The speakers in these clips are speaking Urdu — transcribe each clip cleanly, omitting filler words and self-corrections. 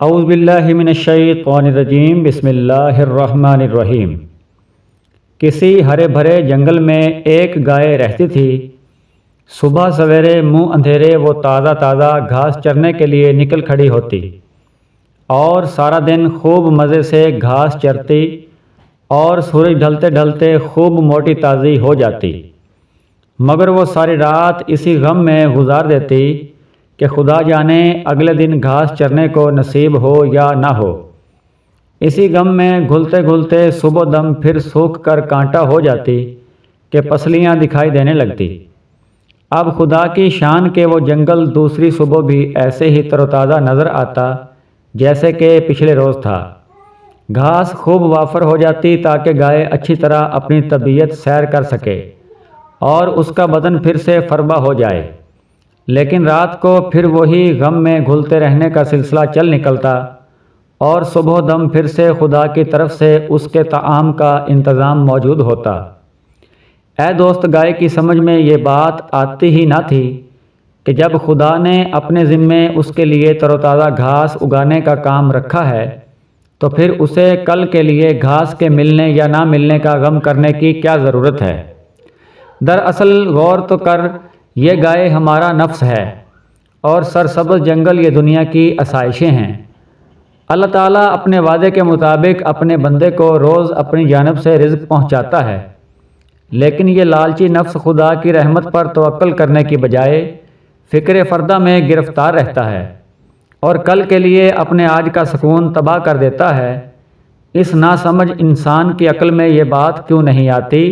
اعوذ باللہ من الشیطان الرجیم، بسم اللہ الرحمن الرحیم۔ کسی ہرے بھرے جنگل میں ایک گائے رہتی تھی۔ صبح سویرے منہ اندھیرے وہ تازہ تازہ گھاس چرنے کے لیے نکل کھڑی ہوتی اور سارا دن خوب مزے سے گھاس چرتی اور سورج ڈھلتے ڈھلتے خوب موٹی تازی ہو جاتی، مگر وہ ساری رات اسی غم میں گزار دیتی کہ خدا جانے اگلے دن گھاس چرنے کو نصیب ہو یا نہ ہو۔ اسی غم میں گھلتے گھلتے صبح دم پھر سوکھ کر کانٹا ہو جاتی کہ پسلیاں دکھائی دینے لگتی۔ اب خدا کی شان کہ وہ جنگل دوسری صبح بھی ایسے ہی تر و تازہ نظر آتا جیسے کہ پچھلے روز تھا۔ گھاس خوب وافر ہو جاتی تاکہ گائے اچھی طرح اپنی طبیعت سیر کر سکے اور اس کا بدن پھر سے فربہ ہو جائے، لیکن رات کو پھر وہی غم میں گھلتے رہنے کا سلسلہ چل نکلتا اور صبح دم پھر سے خدا کی طرف سے اس کے طعام کا انتظام موجود ہوتا۔ اے دوست، گائے کی سمجھ میں یہ بات آتی ہی نہ تھی کہ جب خدا نے اپنے ذمے اس کے لیے تر و تازہ گھاس اگانے کا کام رکھا ہے تو پھر اسے کل کے لیے گھاس کے ملنے یا نہ ملنے کا غم کرنے کی کیا ضرورت ہے۔ دراصل غور تو کر، یہ گائے ہمارا نفس ہے اور سرسبز جنگل یہ دنیا کی آسائشیں ہیں۔ اللہ تعالیٰ اپنے وعدے کے مطابق اپنے بندے کو روز اپنی جانب سے رزق پہنچاتا ہے، لیکن یہ لالچی نفس خدا کی رحمت پر توکل کرنے کی بجائے فکر فردہ میں گرفتار رہتا ہے اور کل کے لیے اپنے آج کا سکون تباہ کر دیتا ہے۔ اس ناسمجھ انسان کی عقل میں یہ بات کیوں نہیں آتی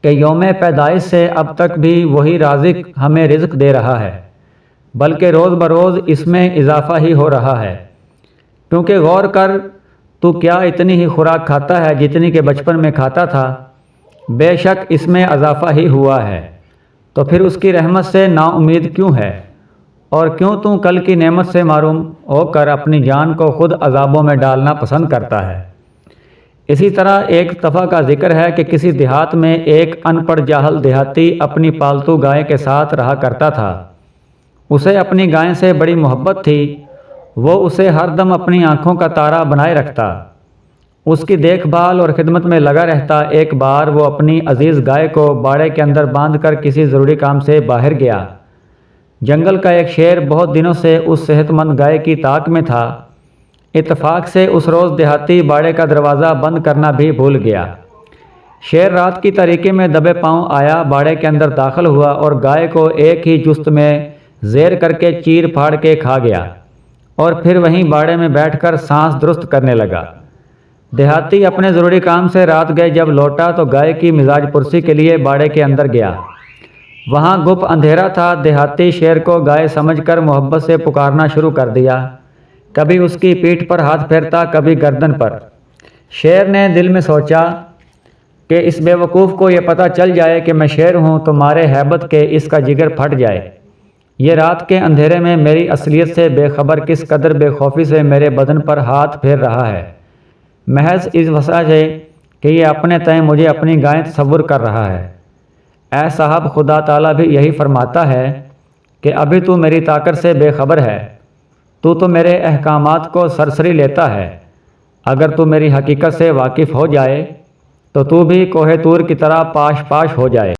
کہ یوم پیدائش سے اب تک بھی وہی رازق ہمیں رزق دے رہا ہے، بلکہ روز بروز اس میں اضافہ ہی ہو رہا ہے۔ کیونکہ غور کر، تو کیا اتنی ہی خوراک کھاتا ہے جتنی کہ بچپن میں کھاتا تھا؟ بے شک اس میں اضافہ ہی ہوا ہے، تو پھر اس کی رحمت سے نا امید کیوں ہے؟ اور کیوں تو کل کی نعمت سے محروم ہو کر اپنی جان کو خود عذابوں میں ڈالنا پسند کرتا ہے؟ اسی طرح ایک دفعہ کا ذکر ہے کہ کسی دیہات میں ایک ان پڑھ جاہل دیہاتی اپنی پالتو گائے کے ساتھ رہا کرتا تھا۔ اسے اپنی گائے سے بڑی محبت تھی، وہ اسے ہر دم اپنی آنکھوں کا تارا بنائے رکھتا، اس کی دیکھ بھال اور خدمت میں لگا رہتا۔ ایک بار وہ اپنی عزیز گائے کو باڑے کے اندر باندھ کر کسی ضروری کام سے باہر گیا۔ جنگل کا ایک شیر بہت دنوں سے اس صحت مند گائے کی طاق میں تھا۔ اتفاق سے اس روز دیہاتی باڑے کا دروازہ بند کرنا بھی بھول گیا۔ شیر رات کی تاریکی میں دبے پاؤں آیا، باڑے کے اندر داخل ہوا اور گائے کو ایک ہی جست میں زیر کر کے چیر پھاڑ کے کھا گیا اور پھر وہیں باڑے میں بیٹھ کر سانس درست کرنے لگا۔ دیہاتی اپنے ضروری کام سے رات گئے جب لوٹا تو گائے کی مزاج پرسی کے لیے باڑے کے اندر گیا۔ وہاں گپ اندھیرا تھا۔ دیہاتی شیر کو گائے سمجھ کر محبت سے پکارنا شروع کر دیا، کبھی اس کی پیٹھ پر ہاتھ پھیرتا، کبھی گردن پر۔ شیر نے دل میں سوچا کہ اس بے وقوف کو یہ پتہ چل جائے کہ میں شیر ہوں تو مارے ہیبت کے اس کا جگر پھٹ جائے۔ یہ رات کے اندھیرے میں میری اصلیت سے بے خبر کس قدر بے خوفی سے میرے بدن پر ہاتھ پھیر رہا ہے، محض اس وجہ سے کہ یہ اپنے تئیں مجھے اپنی گائے تصور کر رہا ہے۔ اے صاحب، خدا تعالیٰ بھی یہی فرماتا ہے کہ ابھی تو میری طاقت سے بے خبر ہے، تو میرے احکامات کو سرسری لیتا ہے۔ اگر تو میری حقیقت سے واقف ہو جائے تو بھی کوہ طور کی طرح پاش پاش ہو جائے۔